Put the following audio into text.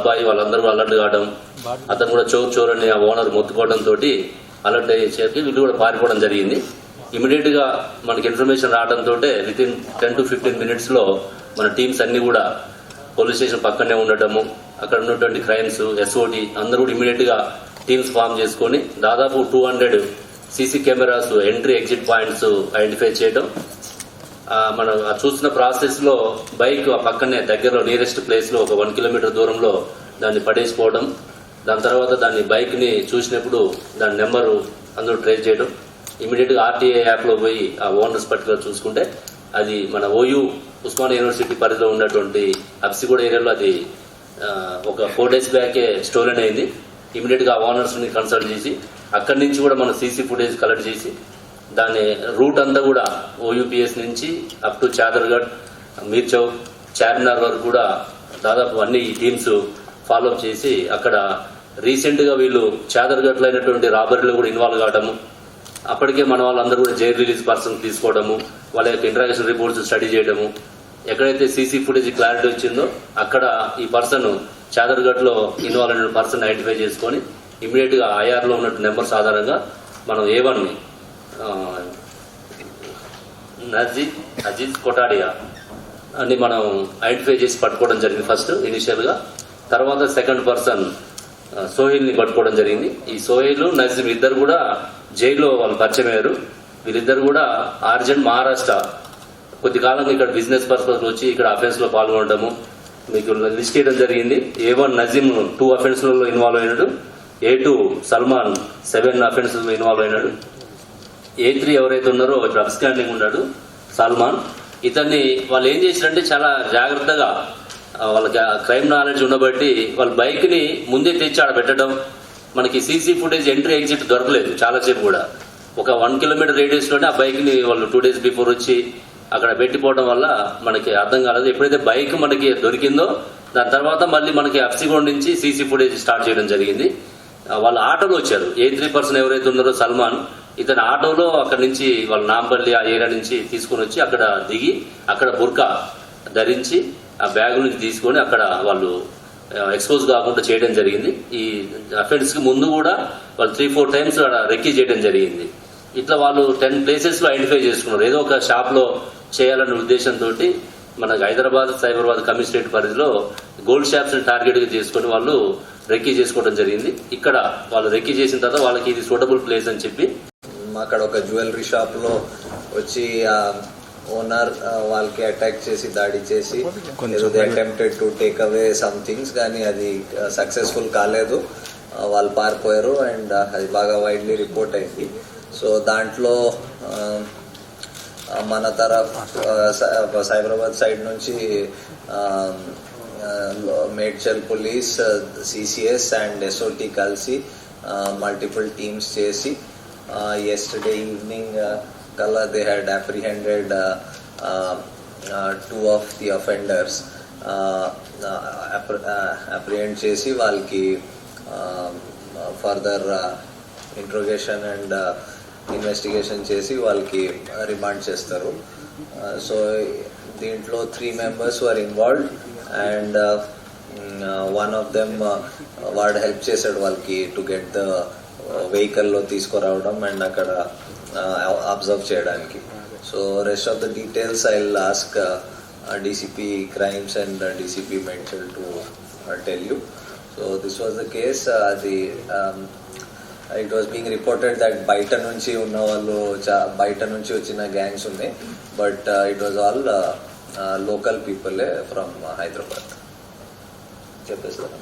అబ్బాయి వాళ్ళందరూ అలర్ట్ కావడం, అతను కూడా చోర్ అని ఆ ఓనర్ మొత్తుకోవడంతో అలర్ట్ అయ్యేసరికి వీళ్ళు కూడా పారిపోవడం జరిగింది. ఇమీడియట్ గా మనకి ఇన్ఫర్మేషన్ రావడంతో వితిన్ 10 to 15 minutes లో మన టీమ్స్ అన్ని కూడా పోలీస్ స్టేషన్ పక్కనే ఉండటము, అక్కడ ఉన్నటువంటి క్రైమ్స్, ఎస్ఓటి అందరూ కూడా ఇమీడియట్ గా టీమ్స్ ఫామ్ చేసుకుని దాదాపు 200 CC cameras entry exit points identify చేయడం. మనం చూసిన ప్రాసెస్ లో బైక్ ఆ పక్కనే దగ్గరలో నియరెస్ట్ ప్లేస్ లో ఒక 1 kilometer దూరంలో దాన్ని పడేసిపోవడం, దాని తర్వాత దాన్ని బైక్ ని చూసినప్పుడు దాని నెంబరు అందరూ ట్రేస్ చేయడం, ఇమీడియట్ గా ఆర్టీఏ యాప్ లో పోయి ఆ ఓనర్స్ పర్టికులర్ చూసుకుంటే అది మన ఓయూ ఉస్మానియా యూనివర్సిటీ పరిధిలో ఉన్నటువంటి అప్సిగూడ ఏరియాలో అది ఒక 4 days బ్యాకే స్టోలెన్ అయింది. ఇమీడియట్ గా ఓనర్స్ ని కన్సల్ట్ చేసి అక్కడి నుంచి కూడా మనం సీసీ ఫుటేజ్ కలెక్ట్ చేసి దాని రూట్ అంతా కూడా ఓయూపీఎస్ నుంచి అప్ టు చాదర్గఢ్, మీర్చౌక్, చార్మినార్ వరకు కూడా దాదాపు అన్ని టీమ్స్ ఫాలోఅప్ చేసి అక్కడ రీసెంట్ గా వీళ్ళు చాదర్గఢ్ లో అయినటువంటి రాబరీలో కూడా ఇన్వాల్వ్ కావడము, అప్పటికే మన వాళ్ళందరూ కూడా జైలు రిలీజ్ పర్సన్ తీసుకోవడము, వాళ్ళ యొక్క ఇంటరాగేషన్ రిపోర్ట్స్ స్టడీ చేయడము, ఎక్కడైతే సీసీ ఫుటేజ్ క్లారిటీ వచ్చిందో అక్కడ ఈ పర్సన్ చాదర్గఢ్ లో ఇన్వాల్వ్ అయిన పర్సన్ ఐడెంటిఫై చేసుకుని ఇమీడియట్ గా ఐఆర్ లో ఉన్నట్టు నెంబర్స్ ఆధారంగా మనం A1 ని అజీజ్ కొటాడియా అని మనం ఐడెంటిఫై చేసి పట్టుకోవడం జరిగింది ఫస్ట్ ఇనిషియల్ గా. తర్వాత సెకండ్ పర్సన్ సోహెల్ ని పట్టుకోవడం జరిగింది. ఈ సోహెల్, నజీం ఇద్దరు కూడా జైల్లో వాళ్ళు పరిచయం అయ్యారు. వీళ్ళిద్దరు కూడా ఆర్జెంట్ మహారాష్ట్ర కొద్ది కాలంగా ఇక్కడ బిజినెస్ పర్పస్ వచ్చి ఇక్కడ అఫెన్స్ లో పాల్గొనడము మీకు లిస్ట్ చేయడం జరిగింది. A1 నజీం 2 offences లో ఇన్వాల్వ్ అయినాడు, A2 సల్మాన్ 7 offences లో ఇన్వాల్వ్ అయినాడు, A3 ఎవరైతే ఉన్నారో ఇప్పుడు అబ్స్కాండింగ్ ఉన్నాడు సల్మాన్. ఇతన్ని వాళ్ళు ఏం చేశారంటే చాలా జాగ్రత్తగా వాళ్ళకి క్రైమ్ నాలెడ్జ్ ఉండబట్టి వాళ్ళ బైక్ ని ముందే తెచ్చి ఆడ పెట్టడం, మనకి సీసీ ఫుటేజ్ ఎంట్రీ ఎగ్జిట్ దొరకలేదు చాలాసేపు కూడా. ఒక 1 kilometer రేడియస్ లోనే ఆ బైక్ ని వాళ్ళు 2 days బిఫోర్ వచ్చి అక్కడ పెట్టిపోవడం వల్ల మనకి అర్థం కాలేదు. ఎప్పుడైతే బైక్ మనకి దొరికిందో దాని తర్వాత మళ్ళీ మనకి అప్సిగూడ నుంచి సీసీ ఫుటేజ్ స్టార్ట్ చేయడం జరిగింది. వాళ్ళు ఆటోలో వచ్చారు. A3 పర్సన్ ఎవరైతే ఉన్నారో సల్మాన్, ఇతను ఆటోలో అక్కడి నుంచి వాళ్ళ నాంపల్లి ఆ ఏరియా నుంచి తీసుకుని వచ్చి అక్కడ దిగి అక్కడ బుర్కా ధరించి ఆ బ్యాగ్ నుంచి తీసుకొని అక్కడ వాళ్ళు ఎక్స్పోజ్ కాకుండా చేయడం జరిగింది. ఈ అఫెన్స్ కి ముందు కూడా వాళ్ళు 3-4 times రెక్కీ చేయడం జరిగింది. ఇట్లా వాళ్ళు 10 places లో ఐడెంటిఫై చేసుకున్నారు. ఏదో ఒక షాప్ లో చేయాలనే ఉద్దేశంతో మనకు హైదరాబాద్ సైబరాబాద్ కమిషనరేట్ పరిధిలో గోల్డ్ షాప్స్ ని టార్గెట్ గా చేసుకుని వాళ్ళు రెక్కీ చేసుకోవడం జరిగింది. ఇక్కడ వాళ్ళు రెక్కీ చేసిన తర్వాత వాళ్ళకి ఇది సూటబుల్ ప్లేస్ అని చెప్పి అక్కడ ఒక జ్యువెలరీ షాప్ లో వచ్చి ఓనర్ వాళ్ళకి అటాక్ చేసి దాడి చేసి attempted to take away some things, కానీ అది సక్సెస్ఫుల్ కాలేదు. వాళ్ళు పారిపోయారు అండ్ అది బాగా వైడ్లీ రిపోర్ట్ అయింది. సో దాంట్లో మన సైబరాబాద్ సైడ్ నుంచి Medchal police, CCS and SOT కలిసి మల్టిపుల్ టీమ్స్ చేసి yesterday evening kala they had apprehended 2 of the offenders. Apprehend chesi valki further interrogation and investigation chesi valki remand chestaru. So deentlo 3 members were involved and one of them వాడు help చేశాడు వాళ్ళకి to get the vehicle లో తీసుకురావడం and అక్కడ observe చేయడానికి. So rest of the details I will ask DCP crimes and DCP mention to tell you. So this was the case. అది it was being reported that బయట నుంచి ఉన్న వాళ్ళు బయట నుంచి వచ్చిన గ్యాంగ్స్ ఉన్నాయి, but it was all local people from Hyderabad చెప్పేస్తారు.